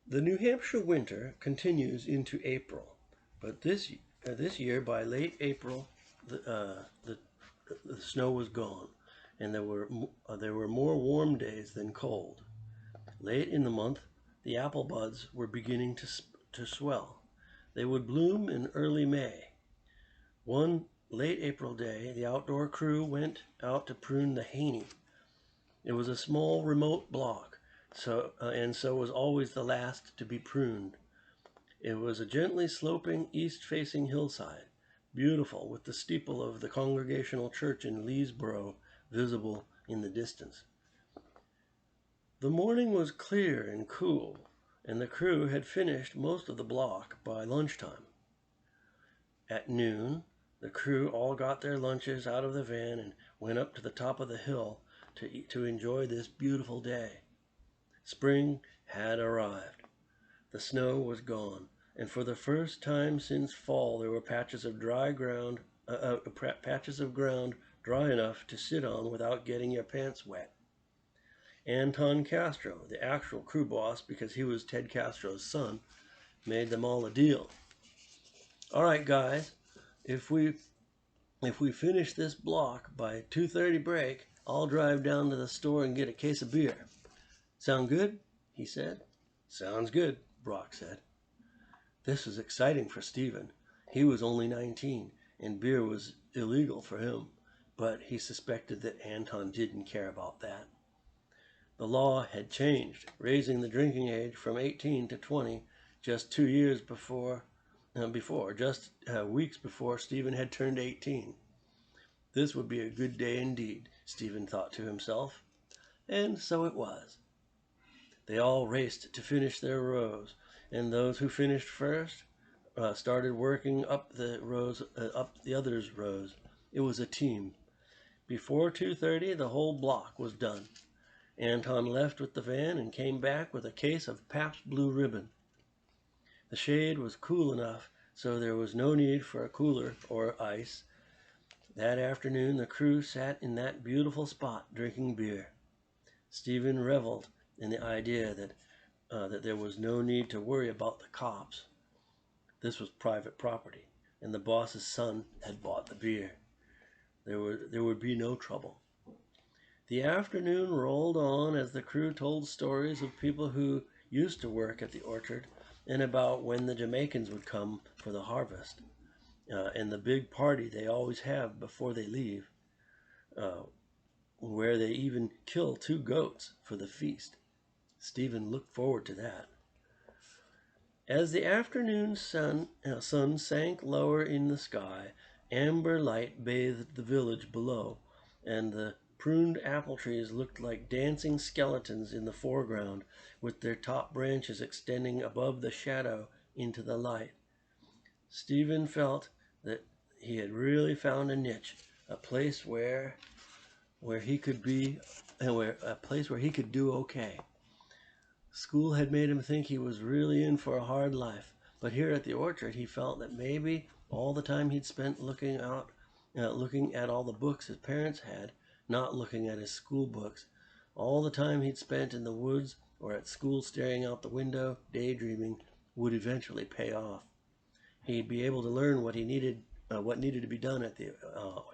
The New Hampshire winter continues into April, but this year by late April, the snow was gone, and there were more warm days than cold. Late in the month, the apple buds were beginning to swell. They would bloom in early May. One late April day, the outdoor crew went out to prune the Haney. It was a small, remote block, so was always the last to be pruned. It was a gently sloping, east-facing hillside, beautiful, with the steeple of the Congregational Church in Leesboro visible in the distance. The morning was clear and cool, and the crew had finished most of the block by lunchtime. At noon, the crew all got their lunches out of the van and went up to the top of the hill to enjoy this beautiful day. Spring had arrived. The snow was gone, and for the first time since fall there were patches of ground dry enough to sit on without getting your pants wet. Anton Castro, the actual crew boss because he was Ted Castro's son, made them all a deal. All right, guys, if we finish this block by 2:30 break, I'll drive down to the store and get a case of beer. Sound good? He said. Sounds good, Brock said. This was exciting for Stephen. He was only 19, and beer was illegal for him, but he suspected that Anton didn't care about that. The law had changed, raising the drinking age from 18 to 20 just 2 years weeks before Stephen had turned 18. This would be a good day indeed, Stephen thought to himself, and so it was. They all raced to finish their rows, and those who finished first started working up the others' rows. It was a team. Before 2:30, the whole block was done. Anton left with the van and came back with a case of Pabst Blue Ribbon. The shade was cool enough, so there was no need for a cooler or ice. That afternoon, the crew sat in that beautiful spot drinking beer. Stephen reveled in the idea that there was no need to worry about the cops. This was private property, and the boss's son had bought the beer. There would be no trouble. The afternoon rolled on as the crew told stories of people who used to work at the orchard and about when the Jamaicans would come for the harvest, and the big party they always have before they leave, where they even kill 2 goats for the feast. Stephen looked forward to that. As the afternoon sun sank lower in the sky, amber light bathed the village below, and the pruned apple trees looked like dancing skeletons in the foreground, with their top branches extending above the shadow into the light. Stephen felt that he had really found a niche, a place where he could do okay. School had made him think he was really in for a hard life, but here at the orchard he felt that maybe all the time he'd spent looking at all the books his parents had, not looking at his school books, all the time he'd spent in the woods or at school staring out the window, daydreaming, would eventually pay off. He'd be able to learn what needed to be done at the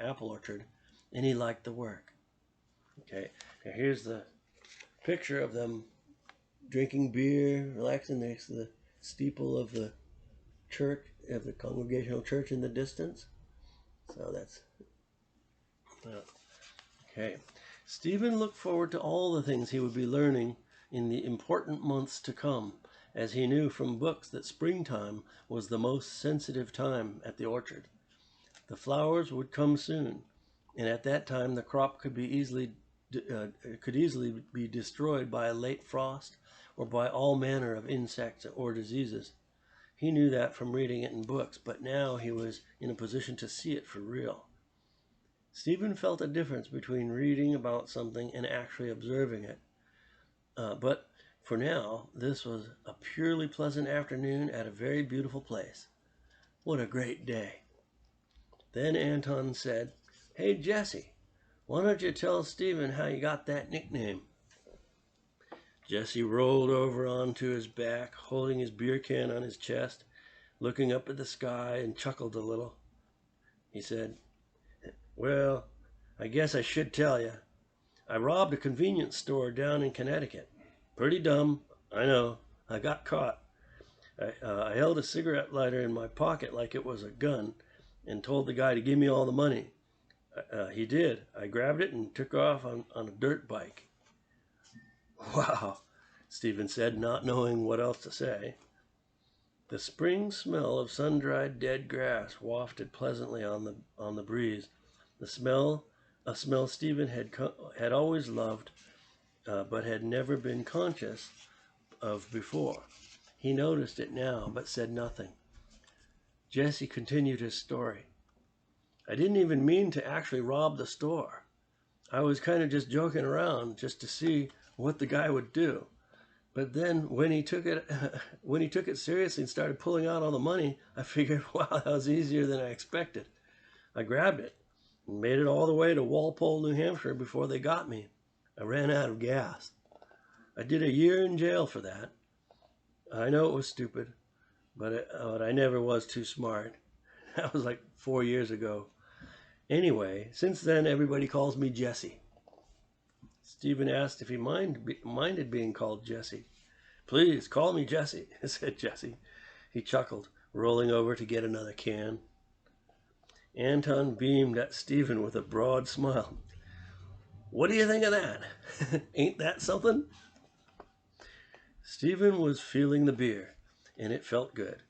apple orchard, and he liked the work. Okay, now here's the picture of them drinking beer, relaxing next to the steeple of the church, of the Congregational Church in the distance. So that's okay. Stephen looked forward to all the things he would be learning in the important months to come, as he knew from books that springtime was the most sensitive time at the orchard. The flowers would come soon, and at that time the crop could easily be destroyed by a late frost or by all manner of insects or diseases. He knew that from reading it in books, but now he was in a position to see it for real. Stephen felt a difference between reading about something and actually observing it. But for now, this was a purely pleasant afternoon at a very beautiful place. What a great day. Then Anton said, "Hey, Jesse, why don't you tell Stephen how you got that nickname?" Jesse rolled over onto his back, holding his beer can on his chest, looking up at the sky, and chuckled a little. He said, "Well, I guess I should tell you. I robbed a convenience store down in Connecticut. Pretty dumb, I know. I got caught. I held a cigarette lighter in my pocket like it was a gun and told the guy to give me all the money. He did. I grabbed it and took off on a dirt bike." "Wow," Stephen said, not knowing what else to say. The spring smell of sun-dried dead grass wafted pleasantly on the breeze. A smell Stephen had always loved, but had never been conscious of before. He noticed it now, but said nothing. Jesse continued his story. "I didn't even mean to actually rob the store. I was kind of just joking around just to see what the guy would do. But then when he took it seriously and started pulling out all the money, I figured, wow, that was easier than I expected. I grabbed it and made it all the way to Walpole, New Hampshire before they got me. I ran out of gas. I did a year in jail for that. I know it was stupid, but I never was too smart. That was like 4 years ago. Anyway, since then, everybody calls me Jesse." Stephen asked if he minded being called Jesse. "Please, call me Jesse," said Jesse. He chuckled, rolling over to get another can. Anton beamed at Stephen with a broad smile. "What do you think of that? Ain't that something?" Stephen was feeling the beer, and it felt good.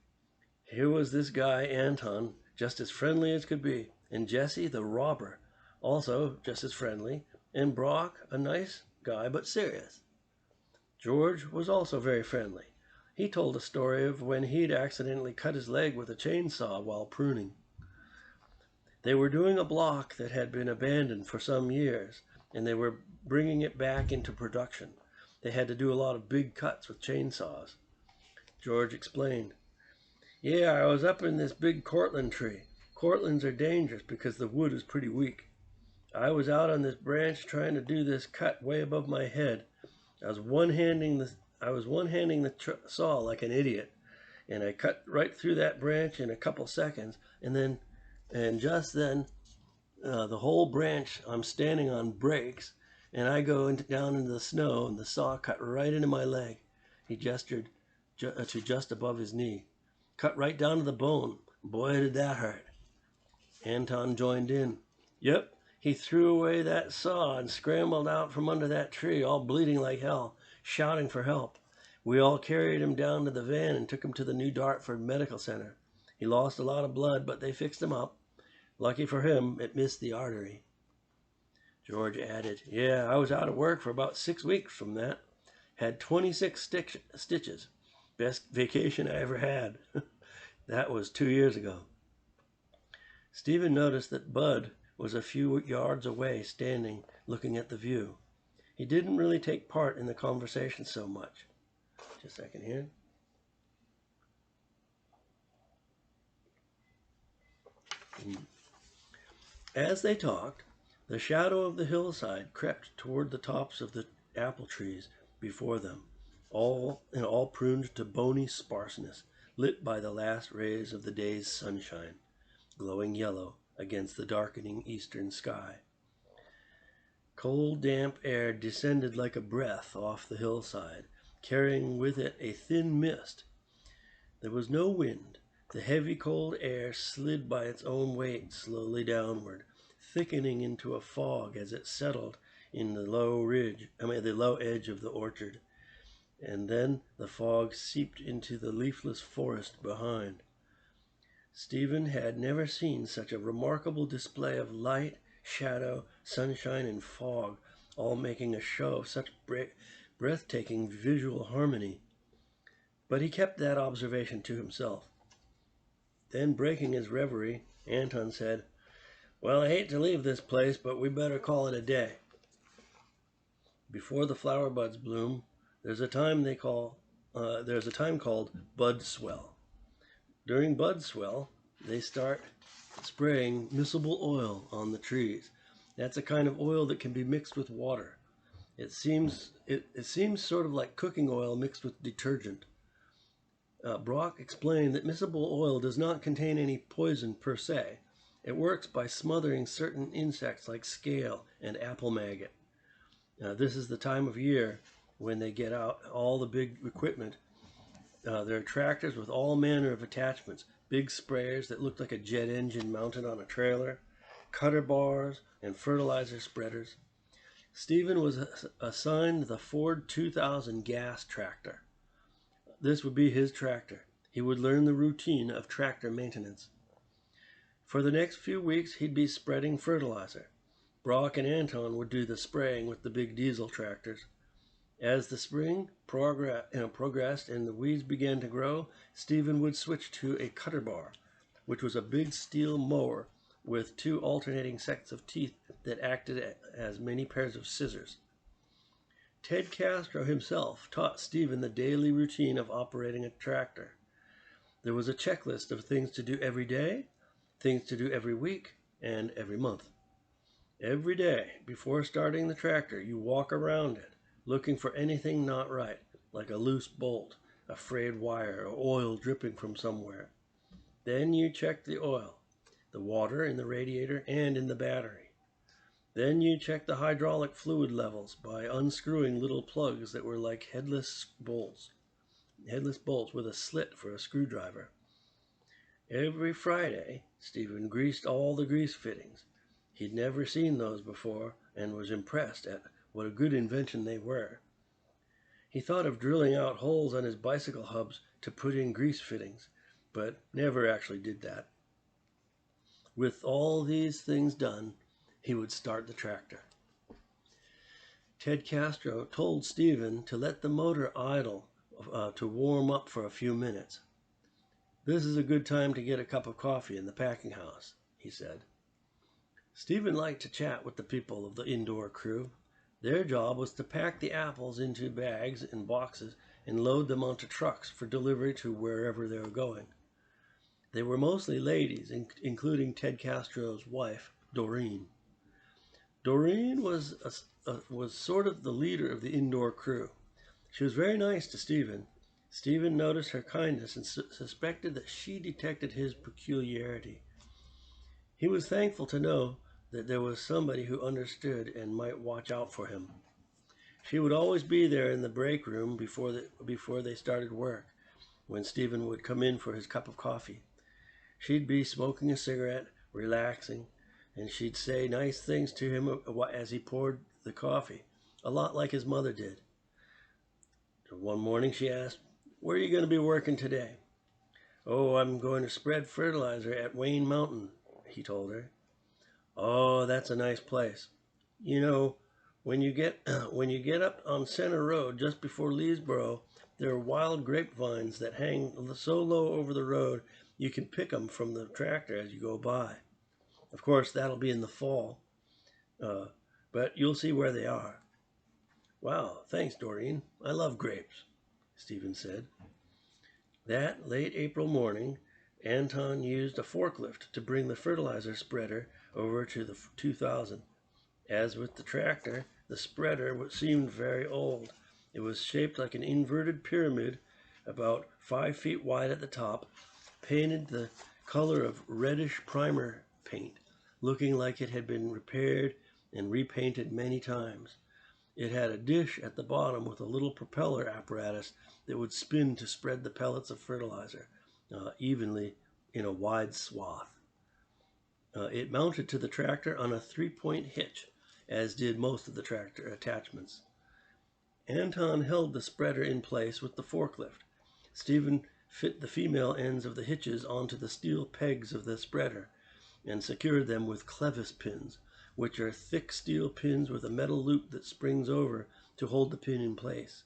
Here was this guy, Anton, just as friendly as could be, and Jesse, the robber, also just as friendly, and Brock, a nice guy but serious. George was also very friendly. He told a story of when he'd accidentally cut his leg with a chainsaw while pruning. They were doing a block that had been abandoned for some years, and they were bringing it back into production. They had to do a lot of big cuts with chainsaws. George explained, "Yeah, I was up in this big Cortland tree. Cortlands are dangerous because the wood is pretty weak. I was out on this branch trying to do this cut way above my head. I was one-handing the saw like an idiot, and I cut right through that branch in a couple seconds, and just then, the whole branch I'm standing on breaks, and I go down into the snow, and the saw cut right into my leg." He gestured to just above his knee. "Cut right down to the bone. Boy, did that hurt." Anton joined in. "Yep, he threw away that saw and scrambled out from under that tree, all bleeding like hell, shouting for help. We all carried him down to the van and took him to the New Dartford Medical Center. He lost a lot of blood, but they fixed him up. Lucky for him, it missed the artery." George added, "Yeah, I was out of work for about 6 weeks from that. Had 26 stitches. Best vacation I ever had." That was 2 years ago. Stephen noticed that Bud was a few yards away, standing, looking at the view. He didn't really take part in the conversation so much. Just a second here. As they talked, the shadow of the hillside crept toward the tops of the apple trees before them, all pruned to bony sparseness, lit by the last rays of the day's sunshine, glowing yellow against the darkening eastern sky. Cold, damp air descended like a breath off the hillside, carrying with it a thin mist. There was no wind. The heavy, cold air slid by its own weight slowly downward, thickening into a fog as it settled in the low edge of the orchard, and then the fog seeped into the leafless forest behind. Stephen had never seen such a remarkable display of light, shadow, sunshine, and fog, all making a show of such breathtaking visual harmony. But he kept that observation to himself. Then, breaking his reverie, Anton said, "Well, I hate to leave this place, but we better call it a day. Before the flower buds bloom, there's a time called bud swell. During bud swell, they start spraying miscible oil on the trees. That's a kind of oil that can be mixed with water. It seems sort of like cooking oil mixed with detergent. Brock explained that miscible oil does not contain any poison per se. It works by smothering certain insects like scale and apple maggot. This is the time of year when they get out all the big equipment. There are tractors with all manner of attachments, big sprayers that look like a jet engine mounted on a trailer, cutter bars, and fertilizer spreaders. Stephen was assigned the Ford 2000 gas tractor. This would be his tractor. He would learn the routine of tractor maintenance. For the next few weeks, he'd be spreading fertilizer. Brock and Anton would do the spraying with the big diesel tractors. As the spring progressed and the weeds began to grow, Stephen would switch to a cutter bar, which was a big steel mower with two alternating sets of teeth that acted as many pairs of scissors. Ted Castro himself taught Stephen the daily routine of operating a tractor. There was a checklist of things to do every day, things to do every week, and every month. Every day, before starting the tractor, you walk around it, looking for anything not right, like a loose bolt, a frayed wire, or oil dripping from somewhere. Then you check the oil, the water in the radiator, and in the battery. Then you check the hydraulic fluid levels by unscrewing little plugs that were like headless bolts with a slit for a screwdriver. Every Friday, Stephen greased all the grease fittings. He'd never seen those before and was impressed at what a good invention they were. He thought of drilling out holes on his bicycle hubs to put in grease fittings, but never actually did that. With all these things done, he would start the tractor. Ted Castro told Stephen to let the motor idle to warm up for a few minutes. "This is a good time to get a cup of coffee in the packing house," he said. Stephen liked to chat with the people of the indoor crew. Their job was to pack the apples into bags and boxes and load them onto trucks for delivery to wherever they were going. They were mostly ladies, including Ted Castro's wife, Doreen. Doreen was sort of the leader of the indoor crew. She was very nice to Stephen. Stephen noticed her kindness and suspected that she detected his peculiarity. He was thankful to know that there was somebody who understood and might watch out for him. She would always be there in the break room before they started work, when Stephen would come in for his cup of coffee. She'd be smoking a cigarette, relaxing, and she'd say nice things to him as he poured the coffee, a lot like his mother did. One morning she asked, "Where are you going to be working today?" "Oh, I'm going to spread fertilizer at Wayne Mountain," he told her. "Oh, that's a nice place. You know, when you get up on Center Road just before Leesboro, there are wild grapevines that hang so low over the road you can pick them from the tractor as you go by. Of course, that'll be in the fall, but you'll see where they are." "Wow, thanks, Doreen. I love grapes," Stephen said. That late April morning, Anton used a forklift to bring the fertilizer spreader over to the 2000. As with the tractor, the spreader seemed very old. It was shaped like an inverted pyramid, about 5 feet wide at the top, painted the color of reddish primer paint, looking like it had been repaired and repainted many times. It had a dish at the bottom with a little propeller apparatus that would spin to spread the pellets of fertilizer evenly in a wide swath. It mounted to the tractor on a 3-point hitch, as did most of the tractor attachments. Anton held the spreader in place with the forklift. Stephen fit the female ends of the hitches onto the steel pegs of the spreader and secured them with clevis pins, which are thick steel pins with a metal loop that springs over to hold the pin in place.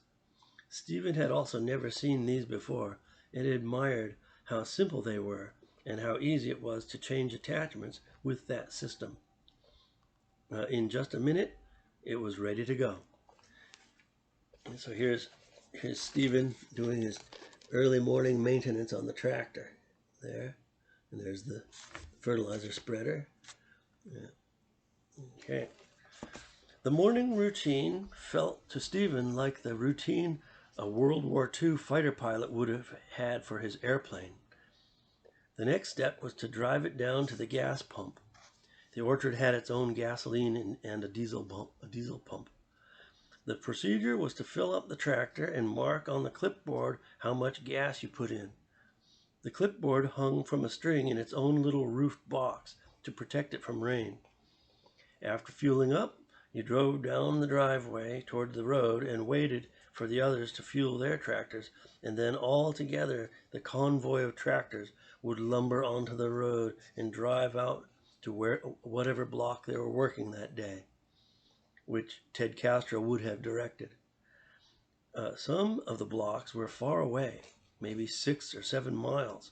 Stephen had also never seen these before and admired how simple they were and how easy it was to change attachments with that system. In just a minute, it was ready to go. And so here's Stephen doing his early morning maintenance on the tractor there. And there's the fertilizer spreader. Yeah. Okay. The morning routine felt to Stephen like the routine a World War II fighter pilot would have had for his airplane. The next step was to drive it down to the gas pump. The orchard had its own gasoline and a diesel pump. The procedure was to fill up the tractor and mark on the clipboard how much gas you put in. The clipboard hung from a string in its own little roofed box to protect it from rain. After fueling up, you drove down the driveway toward the road and waited for the others to fuel their tractors, and then all together the convoy of tractors would lumber onto the road and drive out to whatever block they were working that day, which Ted Castro would have directed. Some of the blocks were far away, maybe 6 or 7 miles.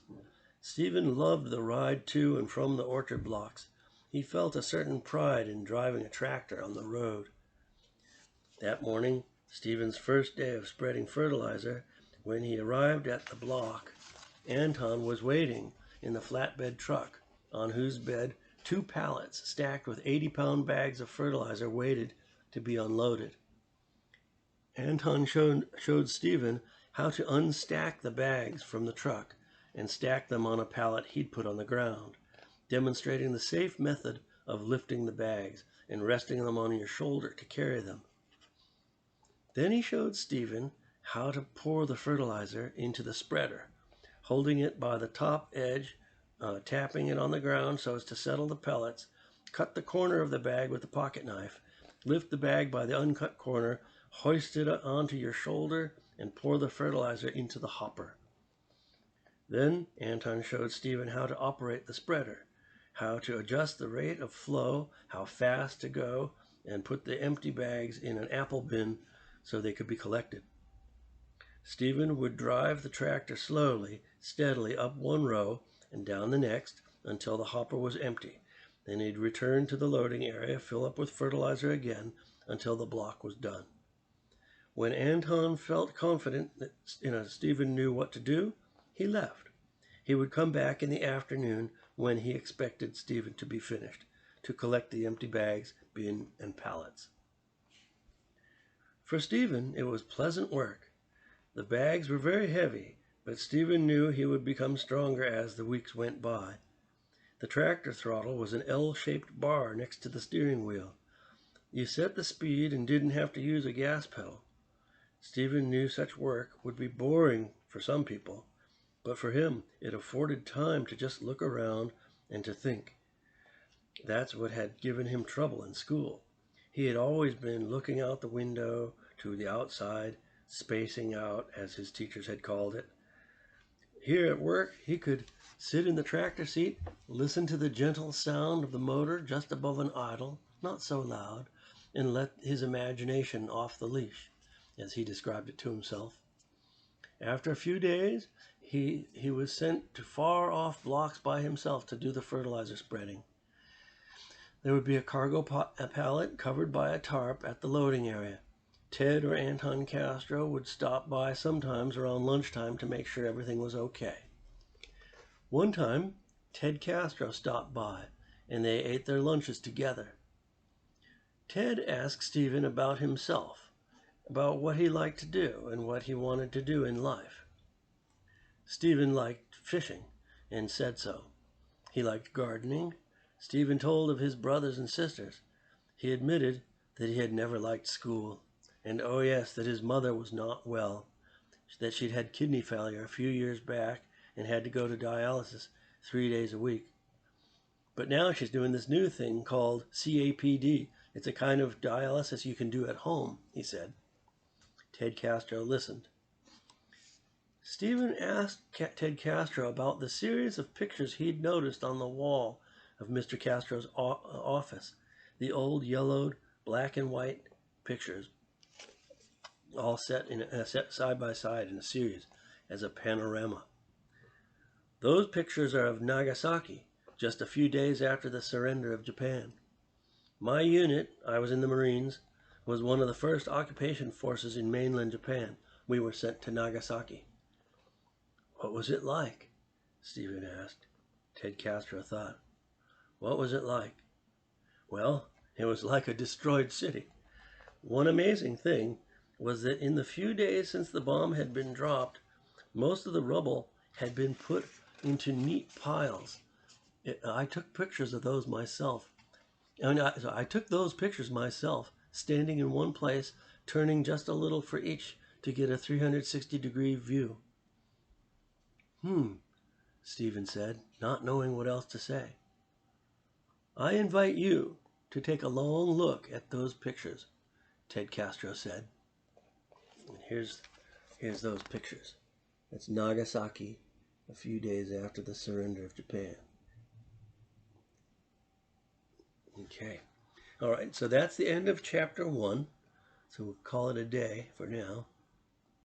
Stephen loved the ride to and from the orchard blocks. He felt a certain pride in driving a tractor on the road. That morning, Stephen's first day of spreading fertilizer, when he arrived at the block, Anton was waiting in the flatbed truck, on whose bed 2 pallets stacked with 80-pound bags of fertilizer waited to be unloaded. Anton showed Stephen how to unstack the bags from the truck and stack them on a pallet he'd put on the ground, demonstrating the safe method of lifting the bags and resting them on your shoulder to carry them. Then he showed Stephen how to pour the fertilizer into the spreader, holding it by the top edge, tapping it on the ground so as to settle the pellets, cut the corner of the bag with a pocket knife, lift the bag by the uncut corner, hoist it onto your shoulder, and pour the fertilizer into the hopper. Then Anton showed Stephen how to operate the spreader, how to adjust the rate of flow, how fast to go, and put the empty bags in an apple bin so they could be collected. Stephen would drive the tractor slowly, steadily up one row and down the next until the hopper was empty. Then he'd return to the loading area, fill up with fertilizer again until the block was done. When Anton felt confident that Stephen knew what to do, he left. He would come back in the afternoon when he expected Stephen to be finished, to collect the empty bags, bin, and pallets. For Stephen, it was pleasant work. The bags were very heavy, but Stephen knew he would become stronger as the weeks went by. The tractor throttle was an L-shaped bar next to the steering wheel. You set the speed and didn't have to use a gas pedal. Stephen knew such work would be boring for some people, but for him it afforded time to just look around and to think. That's what had given him trouble in school. He had always been looking out the window to the outside, spacing out, as his teachers had called it. Here at work, he could sit in the tractor seat, listen to the gentle sound of the motor just above an idle, not so loud, and let his imagination off the leash, as he described it to himself. After a few days, he was sent to far-off blocks by himself to do the fertilizer spreading. There would be a cargo pallet covered by a tarp at the loading area. Ted or Anton Castro would stop by sometimes around lunchtime to make sure everything was okay. One time, Ted Castro stopped by, and they ate their lunches together. Ted asked Stephen about himself, about what he liked to do and what he wanted to do in life. Stephen liked fishing and said so. He liked gardening. Stephen told of his brothers and sisters. He admitted that he had never liked school, and oh yes, that his mother was not well, that she'd had kidney failure a few years back and had to go to dialysis 3 days a week. But now she's doing this new thing called CAPD. It's a kind of dialysis you can do at home, he said. Ted Castro listened. Stephen asked Ted Castro about the series of pictures he'd noticed on the wall of Mr. Castro's office, the old yellowed black and white pictures, all set side by side in a series as a panorama. Those pictures are of Nagasaki, just a few days after the surrender of Japan. My unit, I was in the Marines, was one of the first occupation forces in mainland Japan. We were sent to Nagasaki. What was it like? Stephen asked. Ted Castro thought. What was it like? Well, it was like a destroyed city. One amazing thing was that in the few days since the bomb had been dropped, most of the rubble had been put into neat piles. I took pictures of those myself. I took those pictures myself, standing in one place, turning just a little for each to get a 360-degree view. Stephen said, not knowing what else to say. I invite you to take a long look at those pictures, Ted Castro said. And here's those pictures. That's Nagasaki, a few days after the surrender of Japan. Okay. All right, so that's the end of chapter 1. So we'll call it a day for now.